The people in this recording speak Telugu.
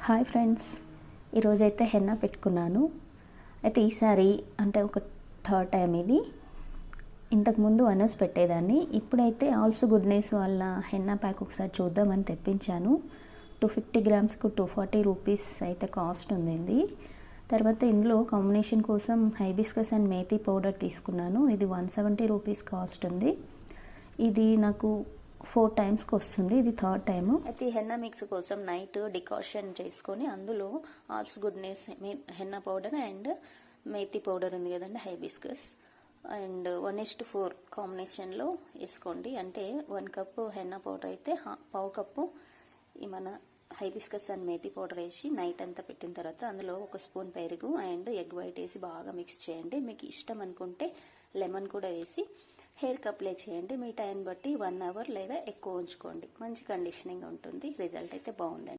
హాయ్ ఫ్రెండ్స్, ఈరోజైతే హెన్నా పెట్టుకున్నాను. అయితే ఈసారి అంటే ఒక థర్డ్ టైం ఇది. ఇంతకుముందు అనస్ పెట్టేదాన్ని. ఇప్పుడైతే ఆల్సో గుడ్నెస్ వాళ్ళ హెన్నా ప్యాక్ ఒకసారి చూద్దామని తెప్పించాను. 250 గ్రామ్స్కు 240 రూపీస్ అయితే కాస్ట్ ఉంది. తర్వాత ఇందులో కాంబినేషన్ కోసం హైబిస్కస్ అండ్ మేథీ పౌడర్ తీసుకున్నాను. ఇది 170 రూపీస్ కాస్ట్ ఉంది. ఇది నాకు 4 టైమ్స్కి వస్తుంది. ఇది థర్డ్ టైము. అయితే ఈ హెన్నా మిక్స్ కోసం నైట్ డికాషన్ చేసుకొని అందులో all's goodness henna powder and methi powder ఉంది కదండి, హైబిస్కస్, అండ్ 1:4 కాంబినేషన్లో వేసుకోండి. అంటే 1 కప్పు హెన్నా పౌడర్ అయితే పావు కప్పు ఈ మన హైబిస్కస్ అండ్ మేథీ పౌడర్ వేసి నైట్ అంతా పెట్టిన తర్వాత అందులో 1 స్పూన్ పెరుగు అండ్ ఎగ్ వైట్ వేసి బాగా మిక్స్ చేయండి. మీకు ఇష్టం అనుకుంటే లెమన్ కూడా వేసి హెయిర్కి అప్లై చేయండి. మీ టైం బట్టి 1 అవర్ లేదా ఎక్కువ ఉంచుకోండి. మంచి కండిషనింగ్ ఉంటుంది. రిజల్ట్ అయితే బాగుందండి.